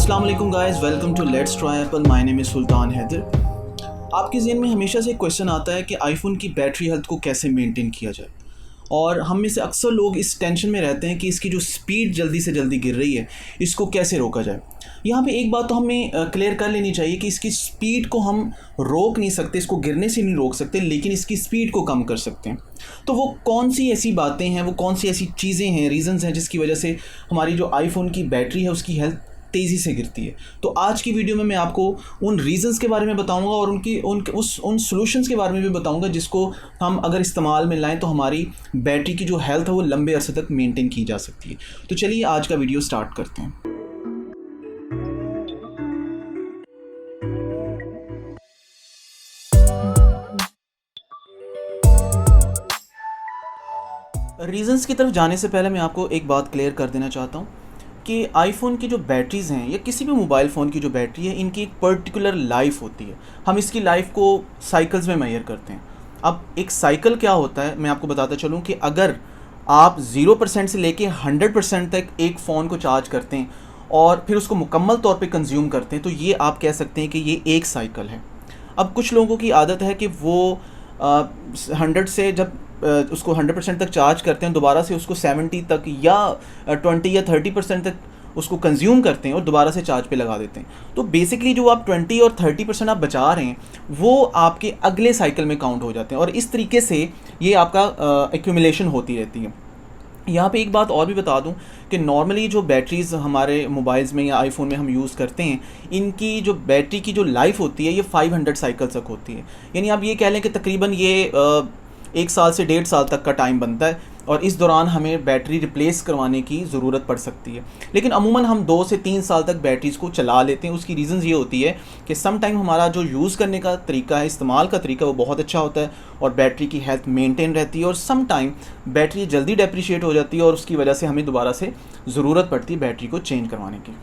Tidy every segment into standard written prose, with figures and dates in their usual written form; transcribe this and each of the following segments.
अस्सलाम वालेकुम guys, welcome to let's try Apple. My name is Sultan Haider. आपके ज़हन में हमेशा से एक क्वेश्चन आता है कि आईफोन की बैटरी हेल्थ को कैसे मेंटेन किया जाए, और हम में से अक्सर लोग इस टेंशन में रहते हैं कि इसकी जो स्पीड जल्दी से जल्दी गिर रही है, इसको कैसे रोका जाए। यहाँ पे एक बात तो हमें क्लियर कर लेनी चाहिए कि इसकी स्पीड को हम रोक नहीं सकते, इसको गिरने से नहीं रोक सकते, लेकिन इसकी स्पीड को कम कर सकते हैं। तो वो कौन सी ऐसी बातें हैं, वो कौन सी ऐसी चीज़ें हैं, रीज़न्स हैं जिसकी वजह से हमारी जो आईफोन की बैटरी है उसकी हेल्थ तेज़ी से गिरती है। तो आज की वीडियो में मैं आपको उन रीज़न्स के बारे में बताऊंगा और उन सॉल्यूशंस के बारे में भी बताऊंगा जिसको हम अगर इस्तेमाल में लाएं तो हमारी बैटरी की जो हेल्थ है वो लंबे अरसे तक मेंटेन की जा सकती है। तो चलिए आज का वीडियो स्टार्ट करते हैं। रीज़न्स की तरफ जाने से पहले मैं आपको एक बात क्लियर कर देना चाहता हूँ कि आईफोन की जो बैटरीज़ हैं या किसी भी मोबाइल फ़ोन की जो बैटरी है, इनकी एक पर्टिकुलर लाइफ होती है। हम इसकी लाइफ को साइकिल्स में मेजर करते हैं। अब एक साइकिल क्या होता है मैं आपको बताता चलूँ कि अगर आप 0% से लेके 100% तक एक फ़ोन को चार्ज करते हैं और फिर उसको मुकम्मल तौर पे कंज्यूम करते हैं, तो ये आप कह सकते हैं कि ये एक साइकिल है। अब कुछ लोगों की आदत है कि वो 100 से जब उसको 100% तक चार्ज करते हैं, दोबारा से उसको 70 तक या 20 या 30% तक उसको कंज्यूम करते हैं और दोबारा से चार्ज पे लगा देते हैं। तो बेसिकली जो आप 20 और 30% आप बचा रहे हैं वो आपके अगले साइकिल में काउंट हो जाते हैं, और इस तरीके से ये आपका एक्यूमुलेशन होती रहती है। यहाँ पे एक बात और भी बता दूं कि नॉर्मली जो बैटरीज़ हमारे मोबाइल्स में या आईफोन में हम यूज़ करते हैं, इनकी जो बैटरी की जो लाइफ होती है ये 500 साइकिल तक होती है। यानी आप ये कह लें कि तकरीबन ये 1 साल से 1.5 साल तक का टाइम बनता है, और इस दौरान हमें बैटरी रिप्लेस करवाने की ज़रूरत पड़ सकती है। लेकिन अमूमन हम 2 से 3 साल तक बैटरीज़ को चला लेते हैं। उसकी रीज़न्स ये होती है कि सम टाइम हमारा जो यूज़ करने का तरीका है, इस्तेमाल का तरीका, वो बहुत अच्छा होता है और बैटरी की हेल्थ मेंटेन रहती है, और सम टाइम बैटरी जल्दी डेप्रिशिएट हो जाती है और उसकी वजह से हमें दोबारा से ज़रूरत पड़ती है बैटरी को चेंज करवाने की।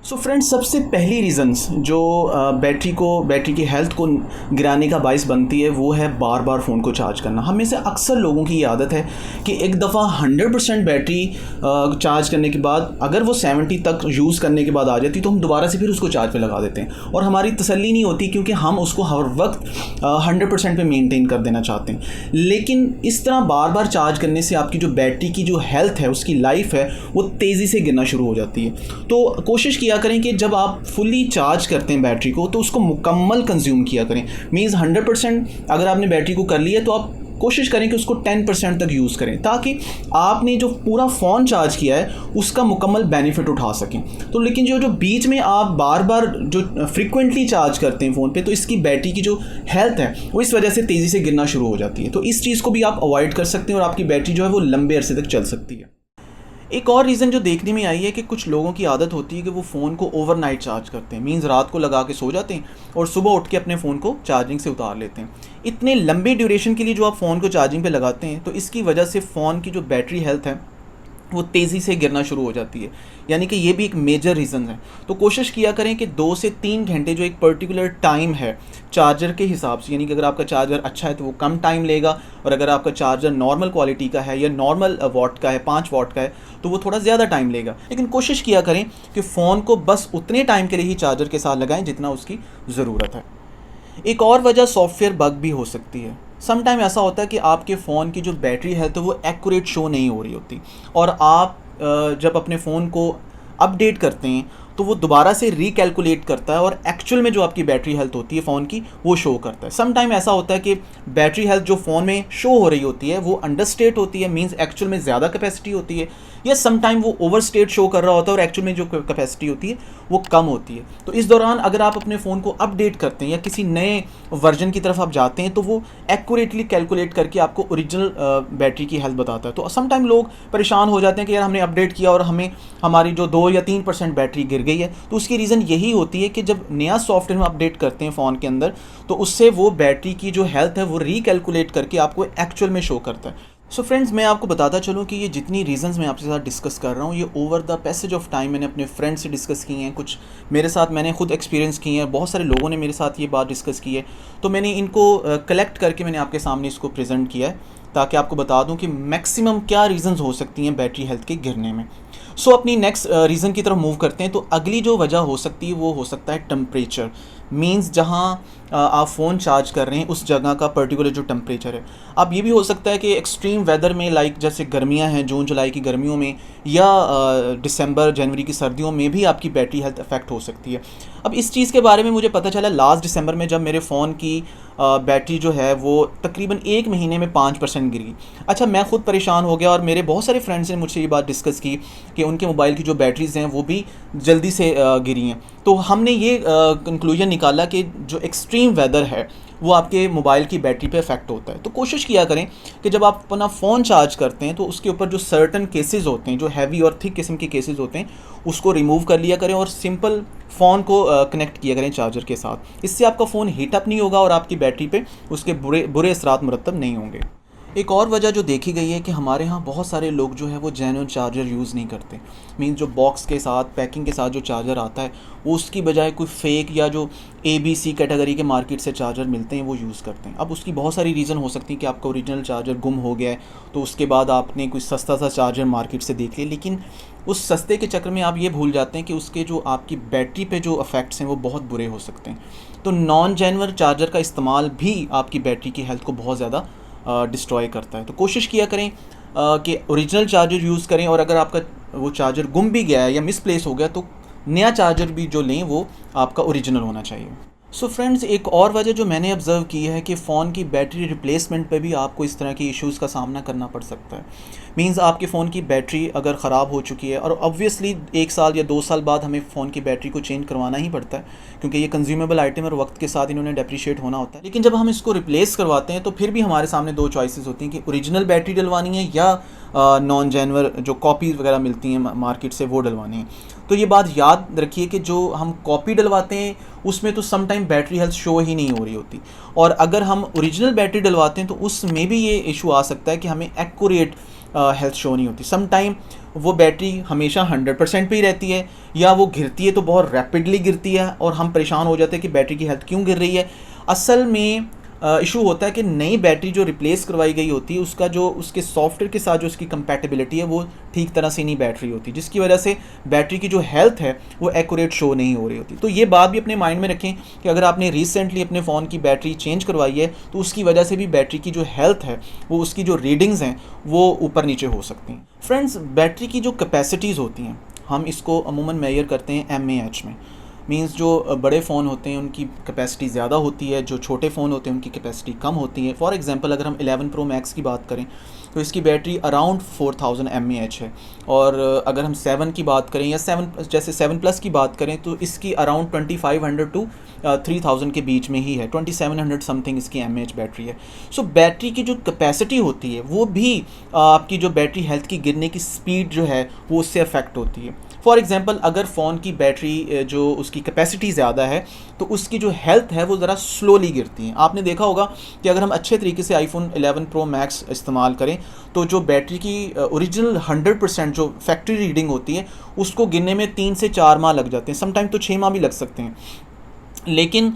सो फ्रेंड्स, सबसे पहली रीज़न्स जो बैटरी की हेल्थ को गिराने का बाइस बनती है वो है बार बार फ़ोन को चार्ज करना। हम में से अक्सर लोगों की ये आदत है कि एक दफ़ा 100% बैटरी चार्ज करने के बाद अगर वो 70 तक यूज़ करने के बाद आ जाती तो हम दोबारा से फिर उसको चार्ज पे लगा देते हैं, और हमारी तसल्ली नहीं होती क्योंकि हम उसको हर वक्त 100% पे मेंटेन कर देना चाहते हैं। लेकिन इस तरह बार बार चार्ज करने से आपकी जो बैटरी की जो हेल्थ है, उसकी लाइफ है, वो तेज़ी से गिरना शुरू हो जाती है। तो कोशिश किया करें कि जब आप फुली चार्ज करते हैं बैटरी को तो उसको मुकम्मल कंज्यूम किया करें। मीन्स 100% अगर आपने बैटरी को कर लिया तो आप कोशिश करें कि उसको 10% तक यूज़ करें, ताकि आपने जो पूरा फ़ोन चार्ज किया है उसका मुकम्मल बेनिफिट उठा सकें। तो लेकिन जो बीच में आप बार बार जो फ्रिक्वेंटली चार्ज करते हैं फ़ोन पे, तो इसकी बैटरी की जो हेल्थ है वो इस वजह से तेज़ी से गिरना शुरू हो जाती है। तो इस चीज़ को भी आप अवॉइड कर सकते हैं और आपकी बैटरी जो है वो लंबे अरसे तक चल सकती है। एक और रीज़न जो देखने में आई है कि कुछ लोगों की आदत होती है कि वो फ़ोन को ओवरनाइट चार्ज करते हैं। मीन्स रात को लगा के सो जाते हैं और सुबह उठ के अपने फ़ोन को चार्जिंग से उतार लेते हैं। इतने लंबे ड्यूरेशन के लिए जो आप फ़ोन को चार्जिंग पे लगाते हैं, तो इसकी वजह से फ़ोन की जो बैटरी हेल्थ है वो तेज़ी से गिरना शुरू हो जाती है। यानी कि ये भी एक मेजर रीज़न है। तो कोशिश किया करें कि 2 से 3 घंटे जो एक पर्टिकुलर टाइम है चार्जर के हिसाब से, यानी कि अगर आपका चार्जर अच्छा है तो वो कम टाइम लेगा, और अगर आपका चार्जर नॉर्मल क्वालिटी का है या नॉर्मल वॉट का है, 5 वॉट का है, तो वो थोड़ा ज़्यादा टाइम लेगा। लेकिन कोशिश किया करें कि फ़ोन को बस उतने टाइम के लिए ही चार्जर के साथ लगाएं जितना उसकी ज़रूरत है। एक और वजह सॉफ्टवेयर बग भी हो सकती है। सम टाइम ऐसा होता है कि आपके फ़ोन की जो बैटरी हेल्थ है वो एक्यूरेट शो नहीं हो रही होती, और आप जब अपने फ़ोन को अपडेट करते हैं तो वो दोबारा से रिकैलकुलेट करता है और एक्चुअल में जो आपकी बैटरी हेल्थ होती है फ़ोन की वो शो करता है। सम टाइम ऐसा होता है कि बैटरी हेल्थ जो फ़ोन में शो हो रही होती है वो अंडरस्टेट होती है, मींस एक्चुअल में ज़्यादा कैपेसिटी होती है, या सम टाइम वो ओवरस्टेट शो कर रहा होता है और एक्चुअल में जो कैपेसिटी होती है वो कम होती है। तो इस दौरान अगर आप अपने फ़ोन को अपडेट करते हैं या किसी नए वर्जन की तरफ आप जाते हैं तो वो एक्यूरेटली कैलकुलेट करके आपको ओरिजिनल बैटरी की हेल्थ बताता है। तो सम टाइम लोग परेशान हो जाते हैं कि यार हमने अपडेट किया और हमें हमारी जो 2 या 3% बैटरी गिर गई है। तो उसकी रीज़न यही होती है कि जब नया सॉफ्टवेयर हम अपडेट करते हैं फ़ोन के अंदर, तो उससे वो बैटरी की जो हेल्थ है वो रिकैलकुलेट करके आपको एक्चुअल में शो करता है। सो फ्रेंड्स, मैं आपको बताता चलूँ कि ये जितनी रीज़न्स मैं आपके साथ डिस्कस कर रहा हूँ ये over the passage of time मैंने अपने फ्रेंड से डिस्कस की हैं, कुछ मेरे साथ मैंने खुद एक्सपीरियंस की हैं, बहुत सारे लोगों ने मेरे साथ ये बात डिस्कस की है। तो मैंने इनको कलेक्ट करके मैंने आपके सामने इसको प्रेजेंट किया है ताकि आपको बता दूं कि मैक्सिमम क्या रीज़न्स हो सकती हैं बैटरी हेल्थ के गिरने में। सो अपनी नेक्स्ट रीज़न की तरफ मूव करते हैं। तो अगली जो वजह हो सकती है वो हो सकता है टेम्परेचर। मींस जहाँ आप फ़ोन चार्ज कर रहे हैं उस जगह का पर्टिकुलर जो टेम्परेचर है। अब ये भी हो सकता है कि एक्सट्रीम वेदर में, लाइक जैसे गर्मियाँ हैं, जून जुलाई की गर्मियों में, या दिसंबर जनवरी की सर्दियों में भी आपकी बैटरी हेल्थ अफेक्ट हो सकती है। अब इस चीज़ के बारे में मुझे पता चला लास्ट दिसंबर में, जब मेरे फ़ोन की बैटरी जो है वो तकरीबन 1 महीने में 5% गिर गई। अच्छा, मैं ख़ुद परेशान हो गया और मेरे बहुत सारे फ्रेंड्स ने मुझसे ये बात डिस्कस की कि उनके मोबाइल की जो बैटरीज़ हैं वो भी जल्दी से गिरी हैं। तो हमने ये कंक्लूजन निकाला कि जो एक्सट्रीम वेदर है वो आपके मोबाइल की बैटरी पे इफेक्ट होता है। तो कोशिश किया करें कि जब आप अपना फ़ोन चार्ज करते हैं तो उसके ऊपर जो सर्टन केसेस होते हैं, जो हैवी और थिक किस्म के केसेस होते हैं, उसको रिमूव कर लिया करें और सिंपल फ़ोन को कनेक्ट किया करें चार्जर के साथ। इससे आपका फ़ोन हीट अप नहीं होगा और आपकी बैटरी पे उसके बुरे बुरे असरात मुरतब नहीं होंगे। एक और वजह जो देखी गई है कि हमारे यहाँ बहुत सारे लोग जो है वो जेन्युइन चार्जर यूज़ नहीं करते। मीन्स जो बॉक्स के साथ, पैकिंग के साथ जो चार्जर आता है वो उसकी बजाय कोई फेक या जो ABC कैटेगरी के मार्केट से चार्जर मिलते हैं वो यूज़ करते हैं। अब उसकी बहुत सारी रीज़न हो सकती है कि आपका ओरिजिनल चार्जर गुम हो गया है, तो उसके बाद आपने कोई सस्ता सा चार्जर मार्केट से देख लिया, लेकिन उस सस्ते के चक्कर में आप ये भूल जाते हैं कि उसके जो आपकी बैटरी पे जो इफ़ेक्ट्स हैं वो बहुत बुरे हो सकते हैं। तो नॉन जेन्युइन चार्जर का इस्तेमाल भी आपकी बैटरी की हेल्थ को बहुत ज़्यादा डिस्ट्रॉय करता है। तो कोशिश किया करें कि ओरिजिनल चार्जर यूज़ करें, और अगर आपका वो चार्जर गुम भी गया है या मिसप्लेस हो गया तो नया चार्जर भी जो लें वो आपका ओरिजिनल होना चाहिए। सो फ्रेंड्स, एक और वजह जो मैंने ऑब्ज़र्व की है कि फ़ोन की बैटरी रिप्लेसमेंट पे भी आपको इस तरह के इश्यूज़ का सामना करना पड़ सकता है। मींस आपके फ़ोन की बैटरी अगर ख़राब हो चुकी है, और ऑब्वियसली 1 साल या 2 साल बाद हमें फ़ोन की बैटरी को चेंज करवाना ही पड़ता है क्योंकि ये कंज्यूमेबल आइटम और वक्त के साथ इन्होंने डेप्रिशिएट होना होता है। लेकिन जब हम इसको रिप्लेस करवाते हैं तो फिर भी हमारे सामने 2 चॉइसेस होती हैं कि ओरिजिनल बैटरी डलवानी है या नॉन जेन्युइन जो कॉपीज़ वगैरह मिलती हैं मार्केट से वो डलवानी है। तो ये बात याद रखिए कि जो हम कॉपी डलवाते हैं उसमें तो some time battery health show ही नहीं हो रही होती, और अगर हम ओरिजिनल बैटरी डलवाते हैं तो उसमें भी ये इशू आ सकता है कि हमें एक्यूरेट हेल्थ शो नहीं होती। सम टाइम वो बैटरी हमेशा 100% पे ही रहती है, या वो गिरती है तो बहुत रैपिडली गिरती है और हम परेशान हो जाते हैं कि बैटरी की हेल्थ क्यों गिर रही है। असल में इशू होता है कि नई बैटरी जो रिप्लेस करवाई गई होती है उसका जो उसके सॉफ्टवेयर के साथ जो उसकी कंपैटिबिलिटी है वो ठीक तरह से नहीं बैठ रही होती, जिसकी वजह से बैटरी की जो हेल्थ है वो एक्यूरेट शो नहीं हो रही होती। तो ये बात भी अपने माइंड में रखें कि अगर आपने रिसेंटली अपने फ़ोन की बैटरी चेंज करवाई है तो उसकी वजह से भी बैटरी की जो हेल्थ है वो, उसकी जो रीडिंग्स हैं वो ऊपर नीचे हो सकती हैं। फ्रेंड्स, बैटरी की जो कैपेसिटीज़ होती हैं हम इसको अमूमन मेजर करते हैं mAh में। मींस जो बड़े फ़ोन होते हैं उनकी कैपेसिटी ज़्यादा होती है, जो छोटे फ़ोन होते हैं उनकी कैपेसिटी कम होती है। फॉर एग्जांपल अगर हम 11 Pro Max की बात करें तो इसकी बैटरी अराउंड 4000 mAh है, और अगर हम 7 की बात करें या 7 जैसे 7 Plus की बात करें तो इसकी अराउंड 2500 टू 3000 के बीच में ही है, 2700 समथिंग इसकी mAh बैटरी है। सो बैटरी की जो कैपेसिटी होती है वो भी आपकी जो बैटरी हेल्थ की गिरने की स्पीड जो है वो उससे अफेक्ट होती है। फॉर एग्ज़ाम्पल अगर फ़ोन की बैटरी जो उसकी कैपेसिटी ज़्यादा है तो उसकी जो हेल्थ है वो ज़रा स्लोली गिरती है। आपने देखा होगा कि अगर हम अच्छे तरीके से iPhone 11 Pro Max इस्तेमाल करें तो जो बैटरी की ओरिजिनल 100% जो फैक्ट्री रीडिंग होती है उसको गिनने में 3 से 4 माह लग जाते हैं, समटाइम तो 6 माह भी लग सकते हैं। लेकिन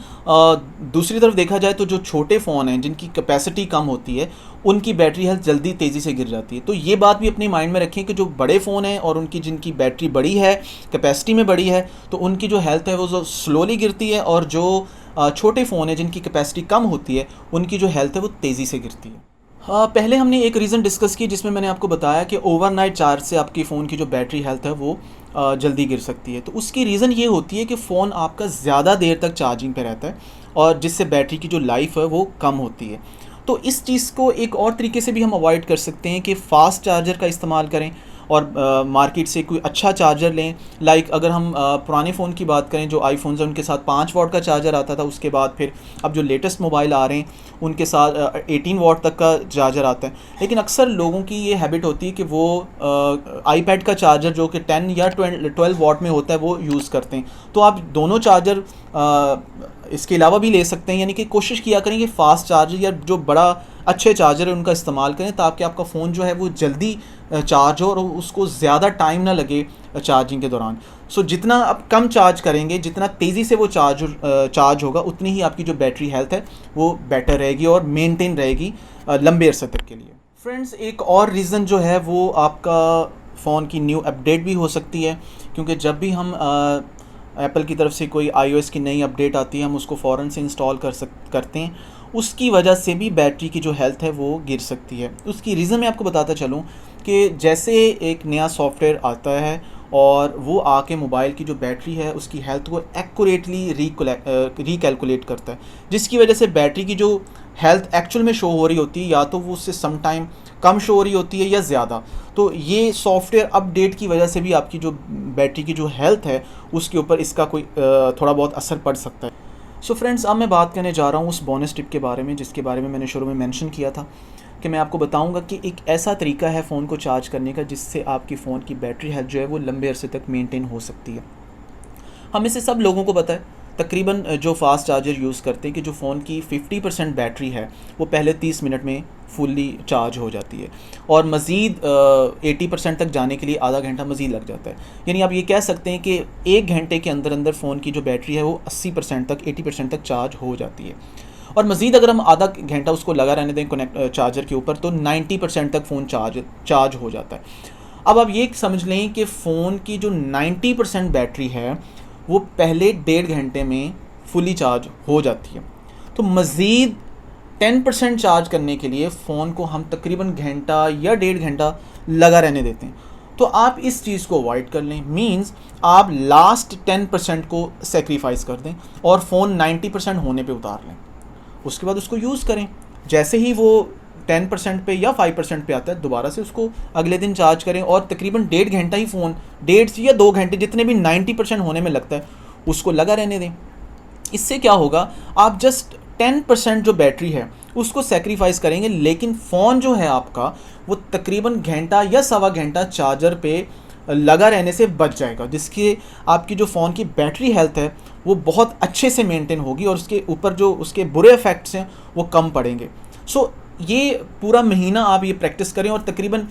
दूसरी तरफ देखा जाए तो जो छोटे फ़ोन हैं जिनकी कैपेसिटी कम होती है उनकी बैटरी हेल्थ जल्दी तेज़ी से गिर जाती है। तो ये बात भी अपने माइंड में रखें कि जो बड़े फ़ोन हैं और उनकी जिनकी बैटरी बड़ी है, कैपेसिटी में बड़ी है, तो उनकी जो हेल्थ है वो जो स्लोली गिरती है, और जो छोटे फ़ोन हैं जिनकी कैपेसिटी कम होती है उनकी जो हेल्थ है वो तेज़ी से गिरती है। हाँ, पहले हमने एक रीज़न डिस्कस की जिसमें मैंने आपको बताया कि ओवरनाइट चार्ज से आपकी फ़ोन की जो बैटरी हेल्थ है वो जल्दी गिर सकती है। तो उसकी रीज़न ये होती है कि फ़ोन आपका ज़्यादा देर तक चार्जिंग पे रहता है और जिससे बैटरी की जो लाइफ है वो कम होती है। तो इस चीज़ को एक और तरीके से भी हम अवॉइड कर सकते हैं कि फ़ास्ट चार्जर का इस्तेमाल करें और मार्केट से कोई अच्छा चार्जर लें। लाइक अगर हम पुराने फ़ोन की बात करें, जो आईफोन्स हैं उनके साथ 5 वाट का चार्जर आता था, उसके बाद फिर अब जो लेटेस्ट मोबाइल आ रहे हैं उनके साथ 18 वाट तक का चार्जर आता है। लेकिन अक्सर लोगों की ये हैबिट होती है कि वो आईपैड का चार्जर जो कि 10 या 12 वाट में होता है वो यूज़ करते हैं। तो आप दोनों चार्जर इसके अलावा भी ले सकते हैं, यानी कि कोशिश किया करें कि फ़ास्ट चार्जर या जो बड़ा अच्छे चार्जर है उनका इस्तेमाल करें ताकि आपका फ़ोन जो है वो जल्दी चार्ज हो और उसको ज़्यादा टाइम ना लगे चार्जिंग के दौरान। सो जितना आप कम चार्ज करेंगे, जितना तेज़ी से वो चार्ज होगा, उतनी ही आपकी जो बैटरी हेल्थ है वो बेटर रहेगी और मेंटेन रहेगी लंबे अरसे तक के लिए। फ्रेंड्स, एक और रीज़न जो है वो आपका फ़ोन की न्यू अपडेट भी हो सकती है, क्योंकि जब भी हम एप्पल की तरफ से कोई iOS की नई अपडेट आती है हम उसको फ़ौरन से इंस्टॉल करते हैं, उसकी वजह से भी बैटरी की जो हेल्थ है वो गिर सकती है। उसकी रीज़न मैं आपको बताता चलूँ कि जैसे एक नया सॉफ्टवेयर आता है और वो आके मोबाइल की जो बैटरी है उसकी हेल्थ को एक्यूरेटली रिकैलकुलेट करता है, जिसकी वजह से बैटरी की जो हेल्थ एक्चुअल में शो हो रही होती है या तो वो उससे सम टाइम कम शो हो रही होती है या ज़्यादा। तो ये सॉफ्टवेयर अपडेट की वजह से भी आपकी जो बैटरी की जो हेल्थ है उसके ऊपर इसका कोई थोड़ा बहुत असर पड़ सकता है। सो फ्रेंड्स, अब मैं बात करने जा रहा हूँ उस बोनस टिप के बारे में जिसके बारे में मैंने शुरू में मेंशन किया था कि मैं आपको बताऊंगा कि एक ऐसा तरीका है फ़ोन को चार्ज करने का जिससे आपकी फ़ोन की बैटरी हेल्थ जो है वो लंबे अरसे तक मेंटेन हो सकती है। हम इसे सब लोगों को पता है, तकरीबन जो फ़ास्ट चार्जर यूज़ करते हैं कि जो फ़ोन की 50% बैटरी है वो पहले 30 मिनट में फुल्ली चार्ज हो जाती है और मज़ीद 80% तक जाने के लिए आधा घंटा मज़ीद लग जाता है। यानी आप ये कह सकते हैं कि 1 घंटे के अंदर अंदर फ़ोन की जो बैटरी है वो 80% तक 80% तक चार्ज हो जाती है। और मज़ीद अगर हम आधा घंटा उसको लगा रहने दें चार्जर के ऊपर तो 90% तक फ़ोन चार्ज हो जाता है। अब आप ये समझ लें कि फ़ोन की जो 90% बैटरी है वो पहले 1.5 घंटे में फुली चार्ज हो जाती है। तो मज़ीद 10% चार्ज करने के लिए फ़ोन को हम तकरीबन घंटा या 1.5 घंटा लगा रहने देते हैं। तो आप इस चीज़ को अवॉइड कर लें, मींस आप लास्ट 10% को सेक्रीफाइस कर दें और फ़ोन 90% होने पे उतार लें, उसके बाद उसको यूज़ करें। जैसे ही वो 10% पे या 5% पे आता है दोबारा से उसको अगले दिन चार्ज करें और तकरीबन 1.5 घंटा ही फ़ोन 1.5 या 2 घंटे जितने भी 90% होने में लगता है उसको लगा रहने दें। इससे क्या होगा, आप जस्ट 10% जो बैटरी है उसको सेक्रीफाइस करेंगे, लेकिन फ़ोन जो है आपका वो तकरीबन घंटा या सवा घंटा चार्जर पे लगा रहने से बच जाएगा, जिसके आपकी जो फ़ोन की बैटरी हेल्थ है वो बहुत अच्छे से मेंटेन होगी और उसके ऊपर जो उसके बुरे इफ़ेक्ट्स हैं वो कम पड़ेंगे। सो ये पूरा महीना आप ये प्रैक्टिस करें और तकरीबन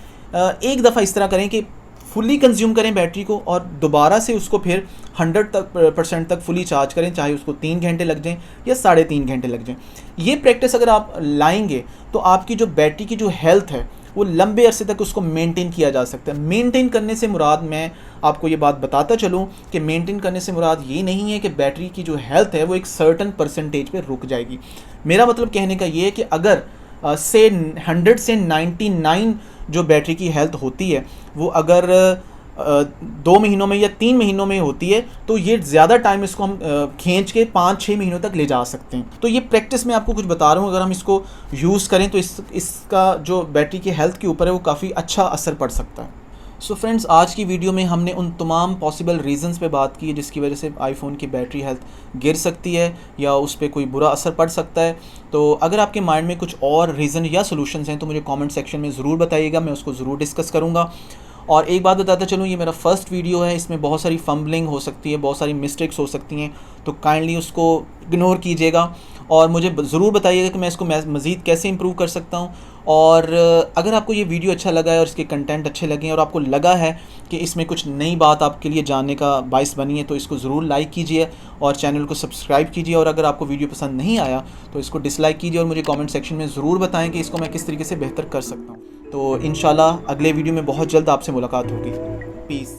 एक दफ़ा इस तरह करें कि फुली कंज्यूम करें बैटरी को और दोबारा से उसको फिर 100% तक फुली चार्ज करें, चाहे उसको 3 घंटे लग जाएं या 3.5 घंटे लग जाएं। ये प्रैक्टिस अगर आप लाएंगे तो आपकी जो बैटरी की जो हेल्थ है वो लंबे अरसे तक उसको मेंटेन किया जा सकता है। मेंटेन करने से मुराद, मैं आपको ये बात बताता चलूँ कि मेंटेन करने से मुराद ये नहीं है कि बैटरी की जो हेल्थ है वो एक सर्टन परसेंटेज पे रुक जाएगी। मेरा मतलब कहने का ये है कि अगर से 100 से 99 जो बैटरी की हेल्थ होती है वो अगर 2 महीनों में या 3 महीनों में होती है तो ये ज़्यादा टाइम इसको हम खींच के 5-6 महीनों तक ले जा सकते हैं। तो ये प्रैक्टिस मैं आपको कुछ बता रहा हूँ, अगर हम इसको यूज़ करें तो इसका जो बैटरी की हेल्थ के ऊपर है वो काफ़ी अच्छा असर पड़ सकता है। सो फ्रेंड्स, आज की वीडियो में हमने उन तमाम पॉसिबल रीज़न्स पे बात की है जिसकी वजह से आईफोन की बैटरी हेल्थ गिर सकती है या उस पर कोई बुरा असर पड़ सकता है। तो अगर आपके माइंड में कुछ और रीज़न या सोल्यूशंस हैं तो मुझे कमेंट सेक्शन में ज़रूर बताइएगा, मैं उसको ज़रूर डिस्कस करूँगा। और एक बात बताता चलूँ, ये मेरा फर्स्ट वीडियो है, इसमें बहुत सारी फंबलिंग हो सकती है, बहुत सारी मिस्टेक्स हो सकती हैं, तो काइंडली उसको इग्नोर कीजिएगा और मुझे ज़रूर बताइएगा कि मैं इसको मज़ीद कैसे इंप्रूव कर सकता हूँ। और अगर आपको ये वीडियो अच्छा लगा है और इसके कंटेंट अच्छे लगे हैं और आपको लगा है कि इसमें कुछ नई बात आपके लिए जानने का बाइस बनी है तो इसको ज़रूर लाइक कीजिए और चैनल को सब्सक्राइब कीजिए। और अगर आपको वीडियो पसंद नहीं आया तो इसको डिसलाइक कीजिए और मुझे कमेंट सेक्शन में ज़रूर बताएं कि इसको मैं किस तरीके से बेहतर कर सकता हूँ। तो इंशाल्लाह अगले वीडियो में बहुत जल्द आपसे मुलाकात होगी। पीस।